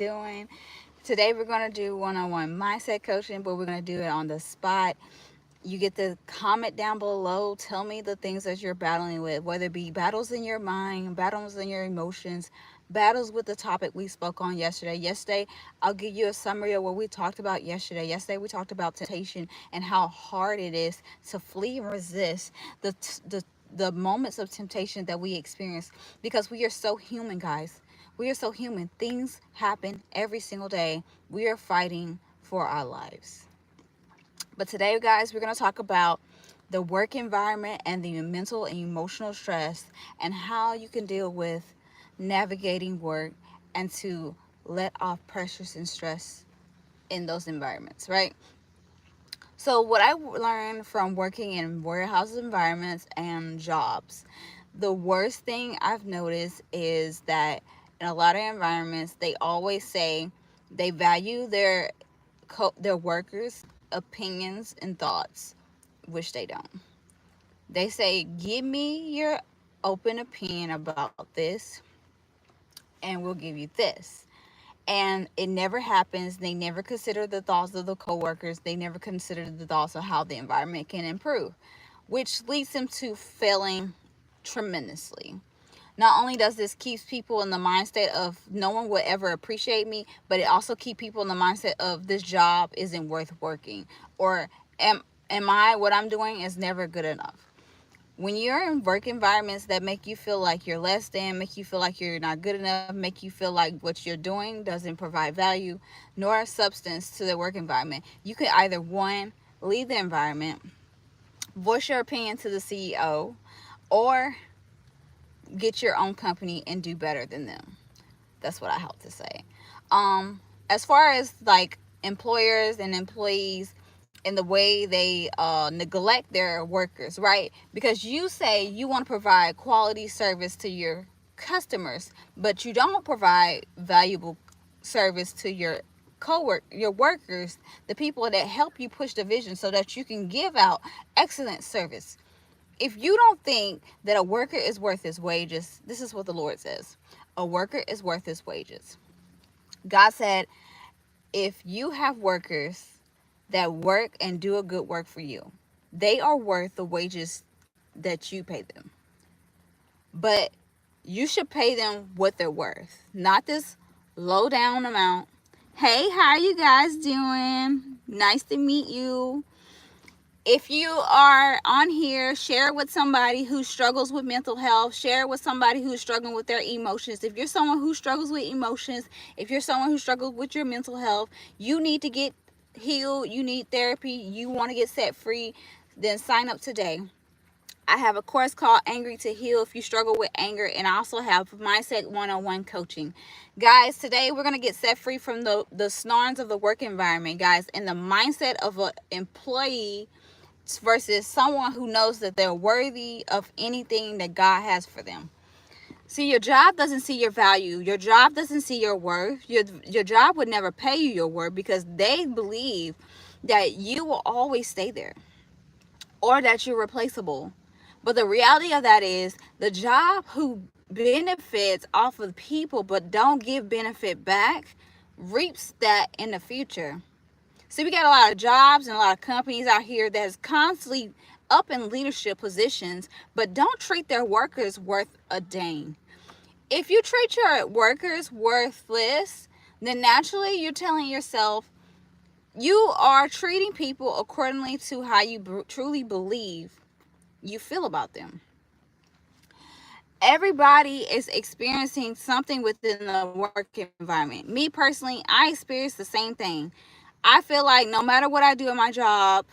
doing? Today we're going to do one-on-one mindset coaching, but we're going to do it on the spot. You get to comment down below. Tell me the things that you're battling with, whether it be battles in your mind, battles in your emotions, battles with the topic we spoke on yesterday. Yesterday, I'll give you a summary of what we talked about yesterday. Yesterday, we talked about temptation and how hard it is to flee and resist the moments of temptation that we experience, because we are so human, guys. We are so human. Things happen every single day. We are fighting for our lives. But today, guys, we're going to talk about the work environment and the mental and emotional stress, and how you can deal with navigating work and to let off pressures and stress in those environments, right? So, what I learned from working in warehouse environments and jobs, the worst thing I've noticed is that in a lot of environments, they always say they value their workers' opinions and thoughts, which they don't. They say, "Give me your open opinion about this, and we'll give you this." And it never happens. They never consider the thoughts of the coworkers. They never consider the thoughts of how the environment can improve, which leads them to failing tremendously. Not only does this keep people in the mindset of no one will ever appreciate me, but it also keep people in the mindset of this job isn't worth working, or am I what I'm doing is never good enough. When you're in work environments that make you feel like you're less than, make you feel like you're not good enough, make you feel like what you're doing doesn't provide value nor substance to the work environment, you could either one, leave the environment, voice your opinion to the CEO, or get your own company and do better than them. That's what I have to say. As far as like employers and employees and the way they neglect their workers, right? Because you say you want to provide quality service to your customers, but you don't provide valuable service to your workers, the people that help you push the vision so that you can give out excellent service. If you don't think that a worker is worth his wages, this is what the Lord says. A worker is worth his wages. God said, if you have workers that work and do a good work for you, they are worth the wages that you pay them. But you should pay them what they're worth, not this low down amount. Hey, how are you guys doing? Nice to meet you. If you are on here, share it with somebody who struggles with mental health. Share it with somebody who's struggling with their emotions. If you're someone who struggles with emotions, if you're someone who struggles with your mental health, you need to get healed, you need therapy, you want to get set free, then sign up today. I have a course called Angry to Heal if you struggle with anger, and I also have Mindset 101 coaching. Guys, today we're going to get set free from the snarls of the work environment, guys, and the mindset of an employee versus someone who knows that they're worthy of anything that God has for them. See, your job doesn't see your value. Your job doesn't see your worth. Your job would never pay you your worth because they believe that you will always stay there or that you're replaceable. But the reality of that is the job who benefits off of people but don't give benefit back reaps that in the future. See, we got a lot of jobs and a lot of companies out here that's constantly up in leadership positions, but don't treat their workers worth a dang. If you treat your workers worthless, then naturally you're telling yourself you are treating people accordingly to how you truly believe you feel about them. Everybody is experiencing something within the work environment. Me personally, I experience the same thing. I feel like no matter what I do in my job,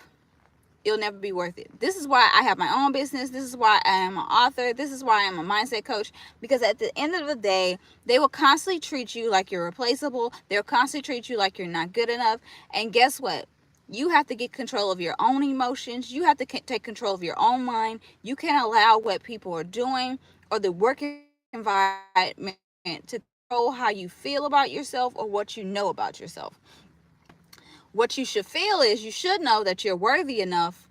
it'll never be worth it. This is why I have my own business. This is why I am an author. This is why I'm a mindset coach. Because at the end of the day, they will constantly treat you like you're replaceable. They'll constantly treat you like you're not good enough. And guess what? You have to get control of your own emotions. You have to take control of your own mind. You can't allow what people are doing or the work environment to control how you feel about yourself or what you know about yourself. What you should feel is you should know that you're worthy enough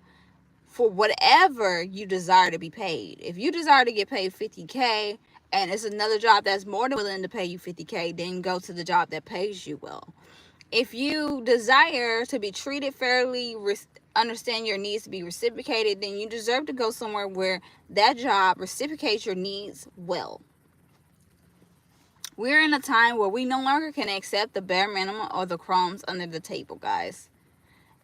for whatever you desire to be paid. If you desire to get paid $50K, and it's another job that's more than willing to pay you 50K, then go to the job that pays you well. If you desire to be treated fairly, understand your needs to be reciprocated, then you deserve to go somewhere where that job reciprocates your needs well. We're in a time where we no longer can accept the bare minimum or the crumbs under the table, guys.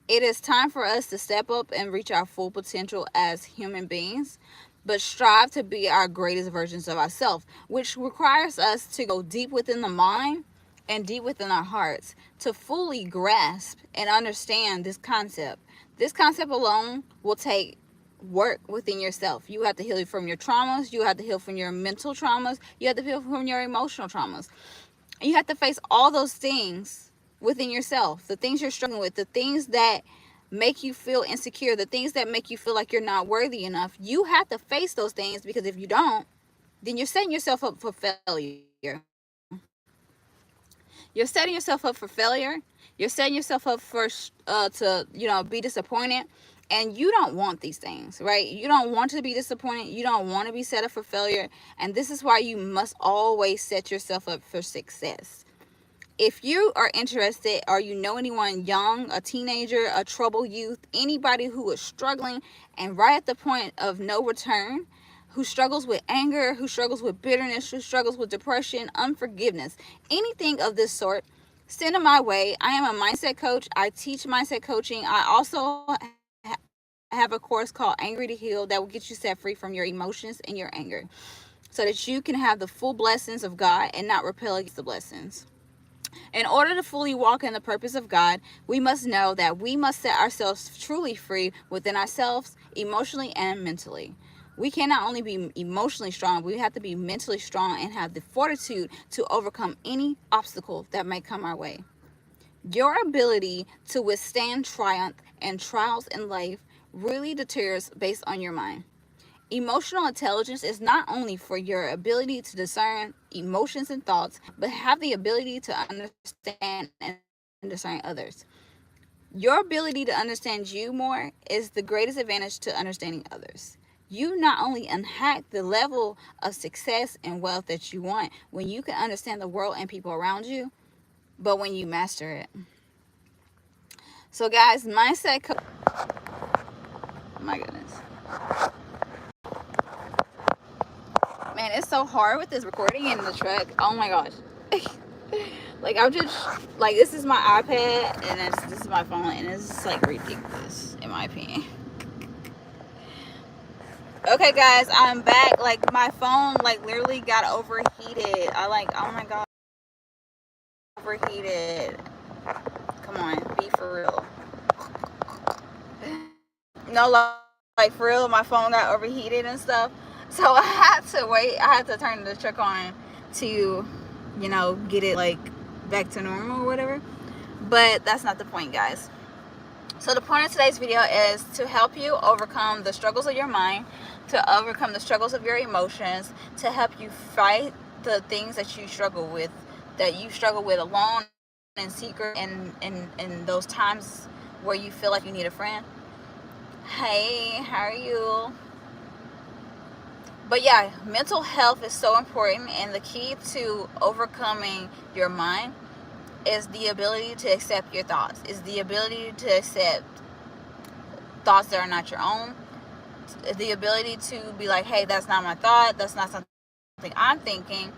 It is time for us to step up and reach our full potential as human beings, but strive to be our greatest versions of ourselves, which requires us to go deep within the mind and deep within our hearts to fully grasp and understand this concept. This concept alone will take work within yourself. You have to heal from your traumas, you have to heal from your mental traumas, you have to heal from your emotional traumas. And you have to face all those things within yourself, the things you're struggling with, the things that make you feel insecure, the things that make you feel like you're not worthy enough. You have to face those things, because if you don't, then you're setting yourself up for failure. You're setting yourself up for failure. You're setting yourself up for to be disappointed, and you don't want these things, right? You don't want to be disappointed. You don't want to be set up for failure, and this is why you must always set yourself up for success. If you are interested, or you know anyone young, a teenager, a troubled youth, anybody who is struggling and right at the point of no return, who struggles with anger, who struggles with bitterness, who struggles with depression, unforgiveness, anything of this sort, send them my way. I am a mindset coach. I teach mindset coaching. I also have a course called Angry to Heal that will get you set free from your emotions and your anger, so that you can have the full blessings of God and not repel against the blessings. In order to fully walk in the purpose of God, we must know that we must set ourselves truly free within ourselves, emotionally and mentally. We cannot only be emotionally strong, we have to be mentally strong and have the fortitude to overcome any obstacle that may come our way. Your ability to withstand triumph and trials in life really determines based on your mind. Emotional intelligence is not only for your ability to discern emotions and thoughts, but have the ability to understand and discern others. Your ability to understand you more is the greatest advantage to understanding others. You not only unhack the level of success and wealth that you want when you can understand the world and people around you, but when you master it. So guys, mindset my goodness. Man, it's so hard with this recording in the truck. Oh my gosh. Like, I'm just, like, this is my iPad, and this is my phone, and it's just, like, ridiculous, in my opinion. Okay, guys, I'm back. Like, my phone, like, literally got overheated. Oh my god. Overheated. Come on, be for real. No, like, for real, my phone got overheated and stuff. So I had to wait. I had to turn the truck on to, get it, like, back to normal or whatever. But that's not the point, guys. So the point of today's video is to help you overcome the struggles of your mind, to overcome the struggles of your emotions, to help you fight the things that you struggle with alone, in secret, and in those times where you feel like you need a friend. Hey, how are you? But yeah, mental health is so important, and the key to overcoming your mind is the ability to accept your thoughts, is the ability to accept thoughts that are not your own, the ability to be like, hey, that's not my thought, that's not something I'm thinking.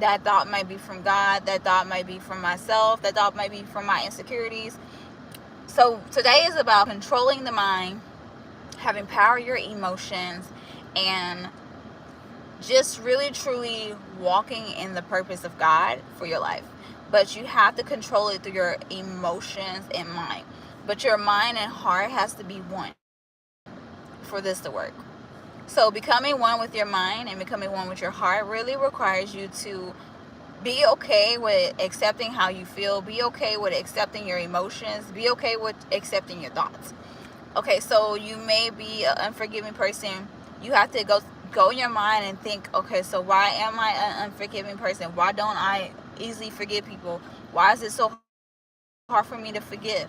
That thought might be from God, that thought might be from myself, that thought might be from my insecurities. So today is about controlling the mind, having power your emotions, and just really truly walking in the purpose of God for your life. But you have to control it through your emotions and mind. But your mind and heart has to be one for this to work. So becoming one with your mind and becoming one with your heart really requires you to be okay with accepting how you feel, be okay with accepting your emotions, be okay with accepting your thoughts. Okay, so you may be an unforgiving person. You have to go in your mind and think, okay, so why am I an unforgiving person? Why don't I easily forgive people? Why is it so hard for me to forgive?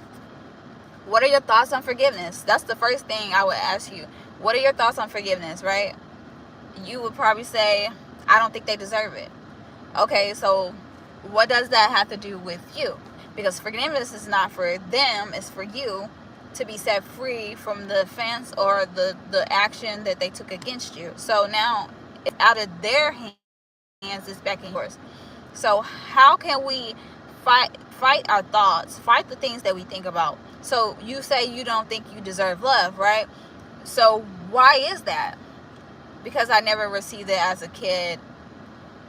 What are your thoughts on forgiveness? That's the first thing I would ask you. What are your thoughts on forgiveness, right? You would probably say, I don't think they deserve it. Okay, so what does that have to do with you? Because forgiveness is not for them, it's for you to be set free from the offense or the action that they took against you. So now it's out of their hands, it's back in yours. So how can we fight our thoughts, fight the things that we think about? So you say you don't think you deserve love, right? So why is that? Because I never received it as a kid.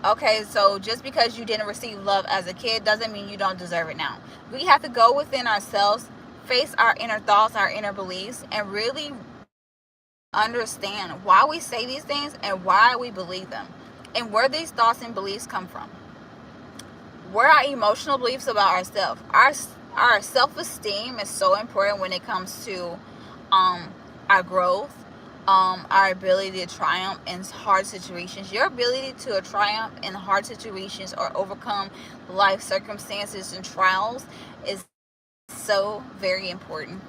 Okay, so just because you didn't receive love as a kid doesn't mean you don't deserve it now. We have to go within ourselves, face our inner thoughts, our inner beliefs, and really understand why we say these things and why we believe them, and where these thoughts and beliefs come from. Where our emotional beliefs about ourselves. Our self-esteem is so important when it comes to our growth, our ability to triumph in hard situations. Your ability to triumph in hard situations or overcome life circumstances and trials is so very important.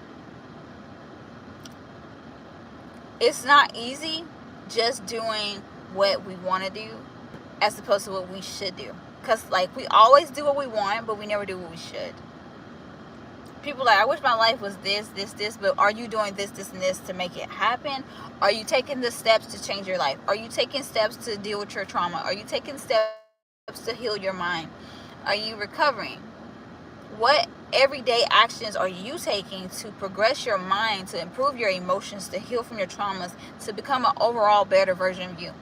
It's not easy just doing what we want to do as opposed to what we should do. Because, like, we always do what we want, but we never do what we should. People like, I wish my life was this, but are you doing this, and this to make it happen? Are you taking the steps to change your life? Are you taking steps to deal with your trauma? Are you taking steps to heal your mind? Are you recovering? What everyday actions are you taking to progress your mind, to improve your emotions, to heal from your traumas, to become an overall better version of you?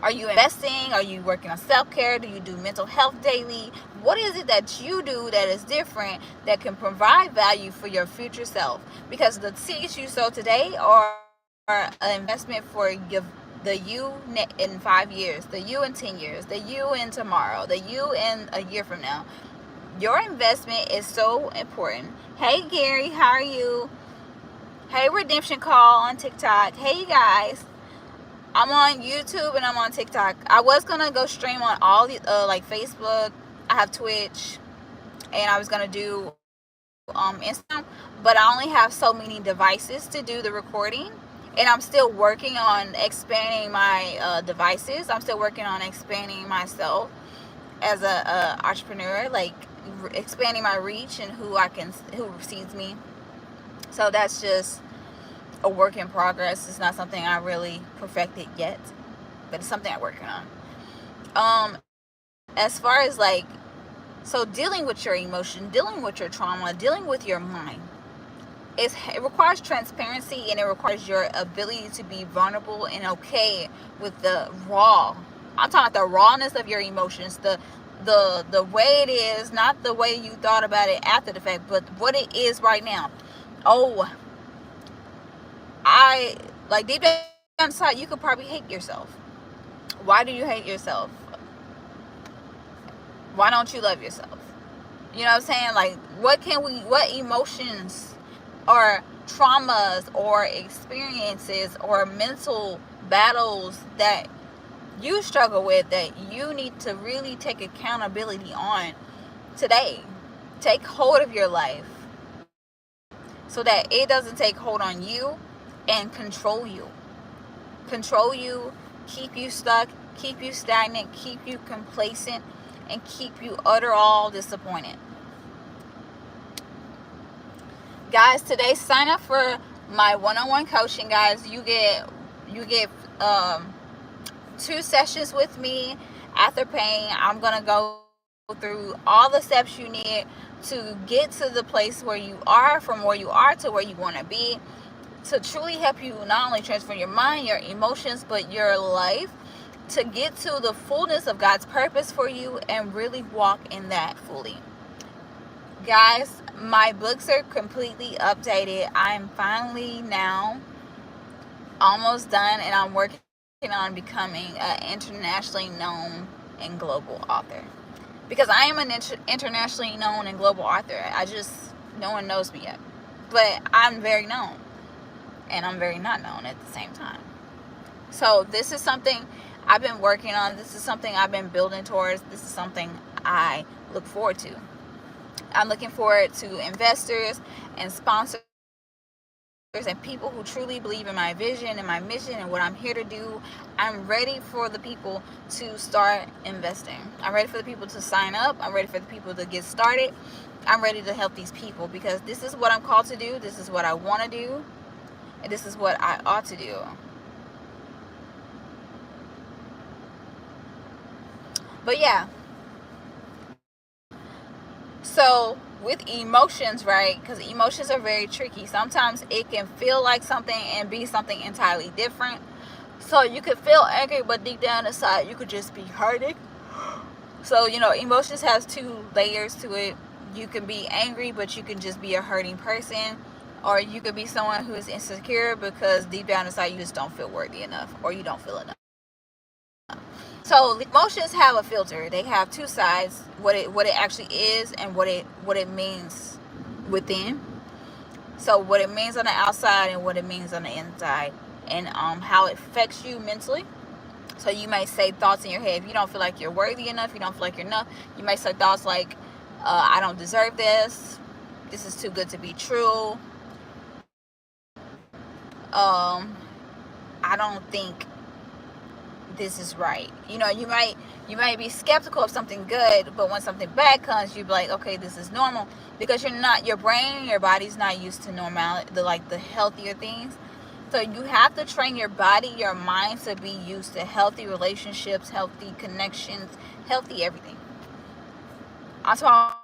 Are you investing? Are you working on self-care? Do you do mental health daily? What is it that you do that is different, that can provide value for your future self? Because the seeds you sow today are an investment for the you in 5 years, the you in 10 years, the you in tomorrow, the you in a year from now. Your investment is so important. Hey Gary, how are you? Hey Redemption Call on TikTok. Hey you guys. I'm on YouTube and I'm on TikTok. I was gonna go stream on all the like Facebook. I have Twitch, and I was gonna do Instagram, but I only have so many devices to do the recording, and I'm still working on expanding my devices. I'm still working on expanding myself as a entrepreneur, like expanding my reach and who sees me. So that's just a work in progress. It's not something I really perfected yet, but it's something I'm working on. As far as like, so dealing with your emotion, dealing with your trauma, dealing with your mind, it requires transparency, and it requires your ability to be vulnerable and okay with the raw. I'm talking about the rawness of your emotions, the way it is, not the way you thought about it after the fact, but what it is right now. Oh, like deep down inside, you could probably hate yourself. Why do you hate yourself? Why don't you love yourself? You know what I'm saying? Like, what emotions or traumas or experiences or mental battles that you struggle with that you need to really take accountability on today? Take hold of your life so that it doesn't take hold on you and control you, keep you stuck, keep you stagnant, keep you complacent, and keep you all disappointed. Guys, today sign up for my one-on-one coaching. Guys, you get 2 sessions with me. After paying, I'm gonna go through all the steps you need to get to the place where you are, from where you are to where you want to be, to truly help you not only transform your mind, your emotions, but your life, to get to the fullness of God's purpose for you and really walk in that fully. Guys, my books are completely updated. I'm finally now almost done, and I'm working on becoming an internationally known and global author. Because I am an internationally known and global author. No one knows me yet. But I'm very known. And I'm very not known at the same time. So this is something I've been working on. This is something I've been building towards. This is something I look forward to. I'm looking forward to investors and sponsors and people who truly believe in my vision and my mission and what I'm here to do. I'm ready for the people to start investing. I'm ready for the people to sign up. I'm ready for the people to get started. I'm ready to help these people because this is what I'm called to do. This is what I want to do. And this is what I ought to do. But yeah. So with emotions, right? Because emotions are very tricky. Sometimes it can feel like something and be something entirely different. So you could feel angry, but deep down inside, you could just be hurting. So, emotions has two layers to it. You can be angry, but you can just be a hurting person. Or you could be someone who is insecure because deep down inside, you just don't feel worthy enough or you don't feel enough. So emotions have a filter. They have two sides: what it actually is and what it means within. So what it means on the outside and what it means on the inside, and how it affects you mentally. So you may say thoughts in your head. If you don't feel like you're worthy enough, you don't feel like you're enough, you may say thoughts like, I don't deserve this. This is too good to be true. I don't think this is right. You might be skeptical of something good, but when something bad comes, you be like, okay, this is normal, because your brain, your body's not used to normality, the healthier things. So you have to train your body, your mind to be used to healthy relationships, healthy connections, healthy everything. I'm talking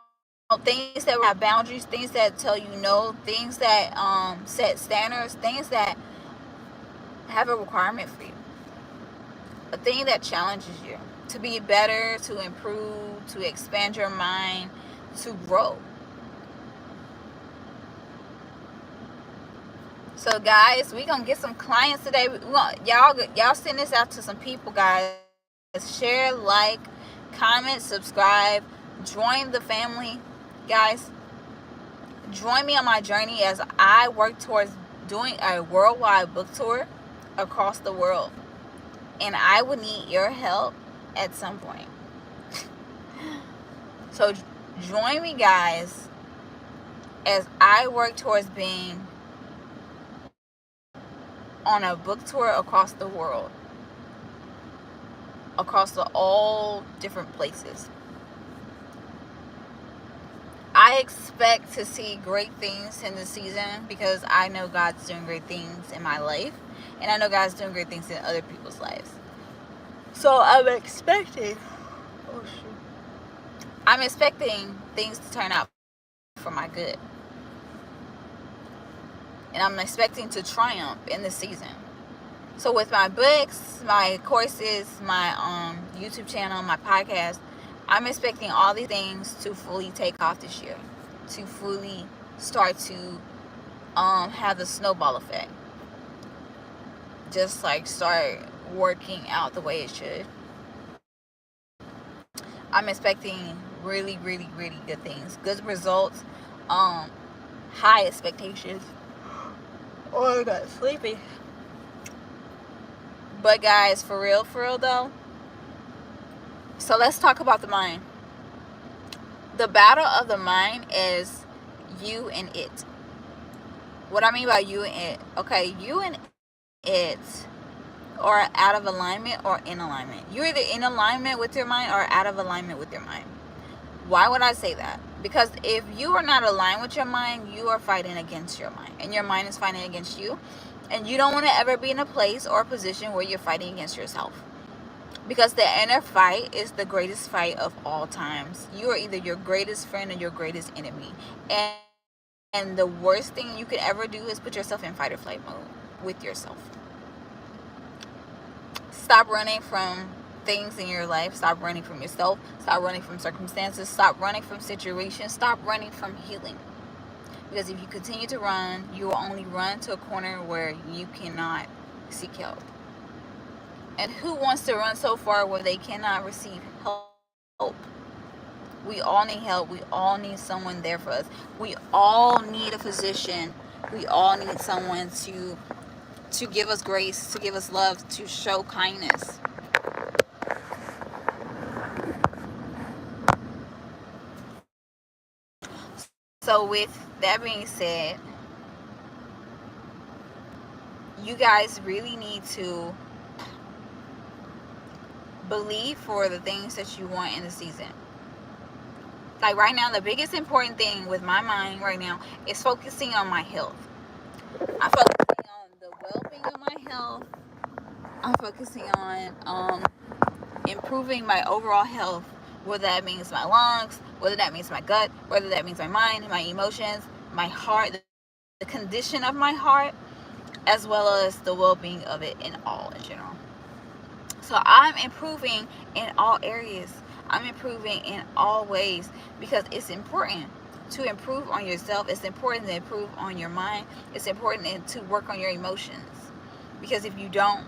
about things that have boundaries, things that tell you no, things that set standards, things that have a requirement for you, a thing that challenges you to be better, to improve, to expand your mind, to grow. So guys, we gonna get some clients today. Y'all send this out to some people, guys. Share, like, comment, subscribe, join the family, guys. Join me on my journey as I work towards doing a worldwide book tour across the world, and I would need your help at some point. So join me, guys, as I work towards being on a book tour across the world, across all different places. I expect to see great things in this season because I know God's doing great things in my life, and I know God's doing great things in other people's lives. So I'm expecting things to turn out for my good. And I'm expecting to triumph in this season. So with my books, my courses, my YouTube channel, my podcast, I'm expecting all these things to fully take off this year, to fully start to have the snowball effect. Just like start working out the way it should. I'm expecting really, really, really good things, good results, high expectations. Oh, I got sleepy. But guys, for real though, so let's talk about the mind. The battle of the mind is you and it. What I mean by you and it, okay, you and it are out of alignment or in alignment. You're either in alignment with your mind or out of alignment with your mind. Why would I say that? Because if you are not aligned with your mind, you are fighting against your mind, and your mind is fighting against you. And you don't want to ever be in a place or a position where you're fighting against yourself. Because the inner fight is the greatest fight of all times. You are either your greatest friend or your greatest enemy. And the worst thing you could ever do is put yourself in fight or flight mode with yourself. Stop running from things in your life. Stop running from yourself. Stop running from circumstances. Stop running from situations. Stop running from healing. Because if you continue to run, you will only run to a corner where you cannot seek help. And who wants to run so far where they cannot receive help? We all need help. We all need someone there for us. We all need a physician. We all need someone to give us grace, to give us love, to show kindness. So with that being said, you guys really need to believe for the things that you want in the season. Like right now, the biggest important thing with my mind right now is focusing on my health. I'm focusing on the well-being of my health. I'm focusing on improving my overall health, whether that means my lungs, whether that means my gut, whether that means my mind, my emotions, my heart, the condition of my heart, as well as the well-being of it in general. So I'm improving in all areas. I'm improving in all ways because it's important to improve on yourself. It's important to improve on your mind. It's important to work on your emotions, because if you don't,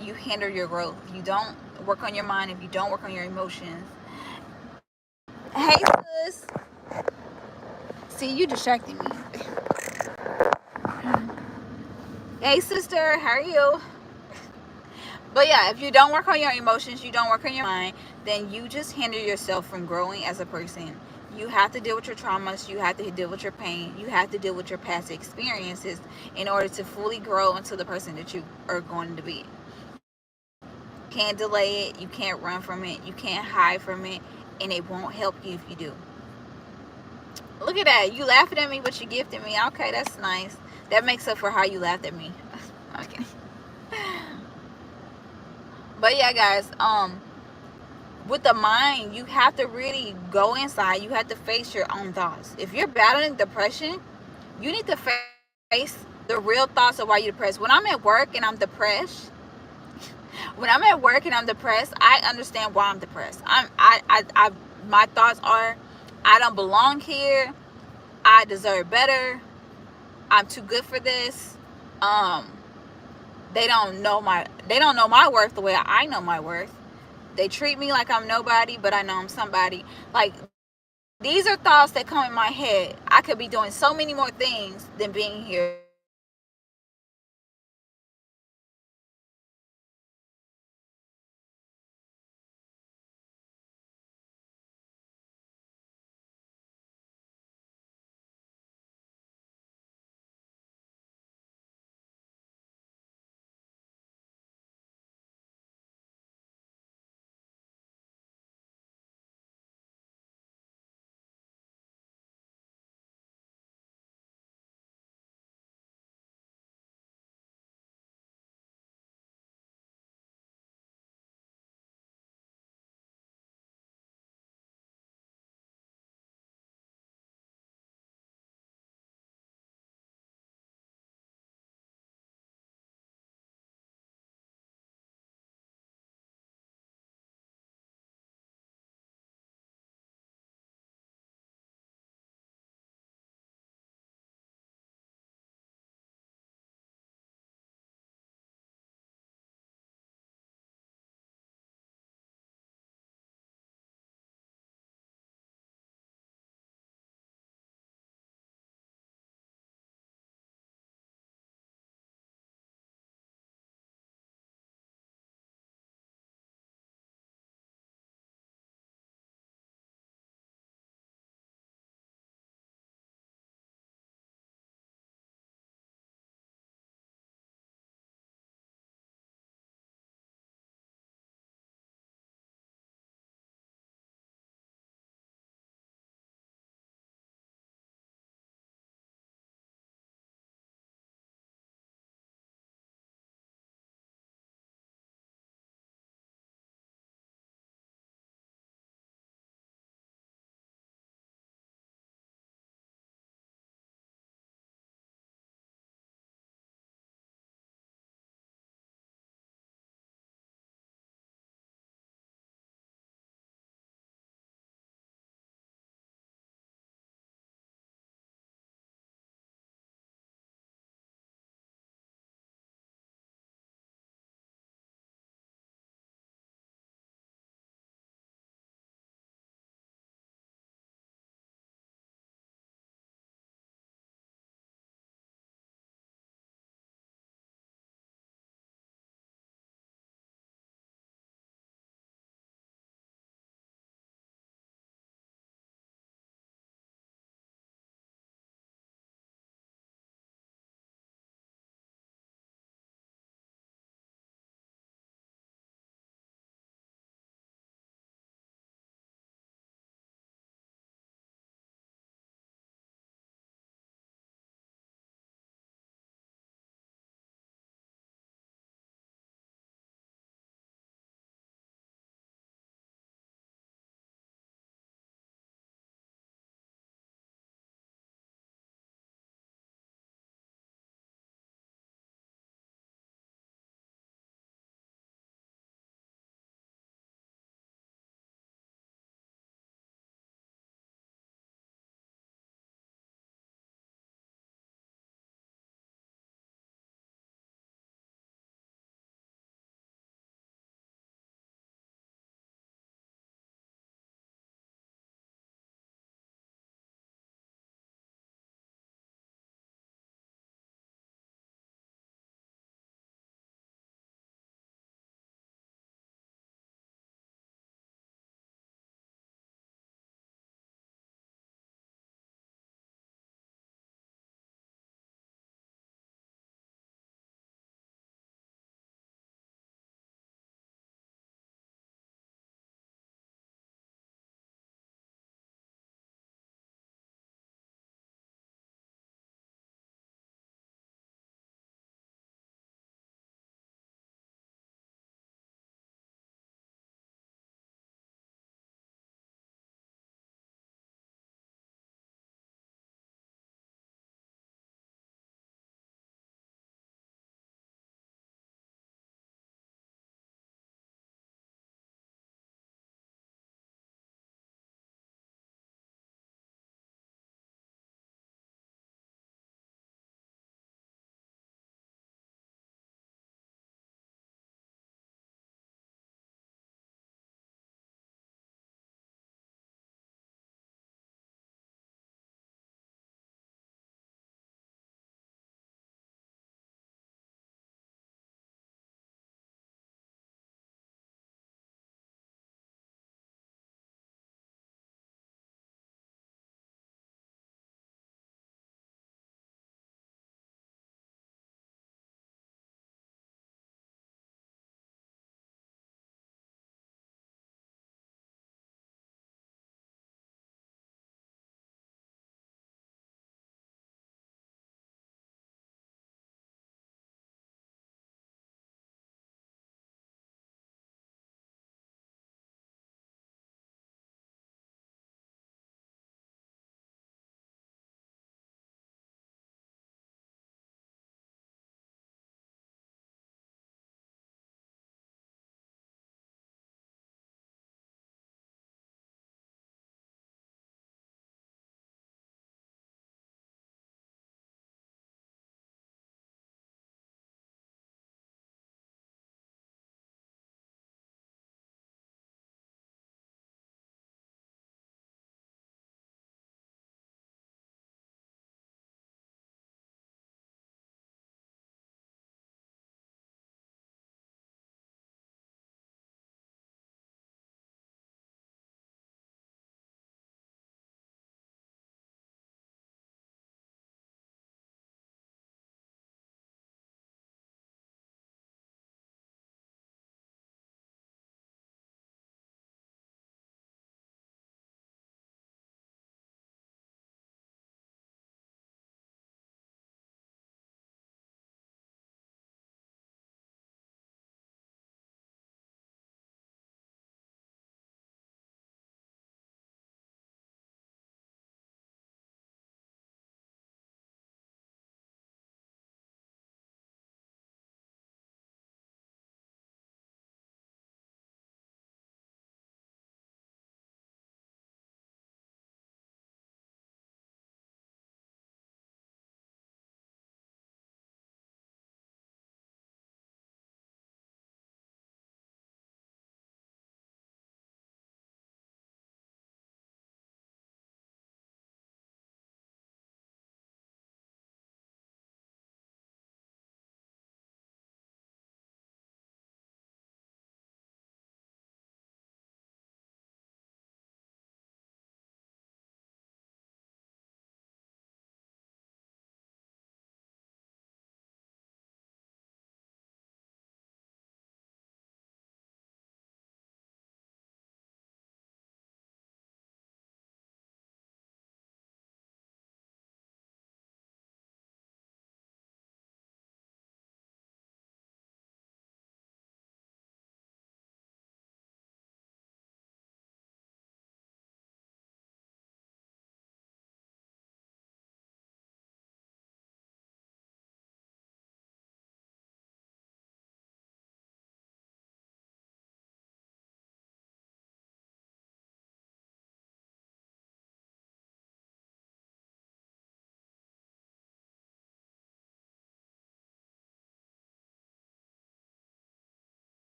you hinder your growth. If you don't work on your mind, if you don't work on your emotions. Hey sis, see, you distracting me. Hey sister, how are you? But yeah, if you don't work on your emotions, you don't work on your mind, then you just hinder yourself from growing as a person. You have to deal with your traumas, you have to deal with your pain, you have to deal with your past experiences in order to fully grow into the person that you are going to be. You can't delay it, you can't run from it, you can't hide from it, and it won't help you if you do. Look at that, you laughing at me, but you gifted me. Okay, that's nice. That makes up for how you laughed at me. Okay. But yeah, guys, with the mind, you have to really go inside. You have to face your own thoughts. If you're battling depression, you need to face the real thoughts of why you're depressed. When I'm at work and I'm depressed, I understand why I'm depressed. My thoughts are, I don't belong here. I deserve better. I'm too good for this. Um, they don't know my worth the way I know my worth. They treat me like I'm nobody, but I know I'm somebody. Like, these are thoughts that come in my head. I could be doing so many more things than being here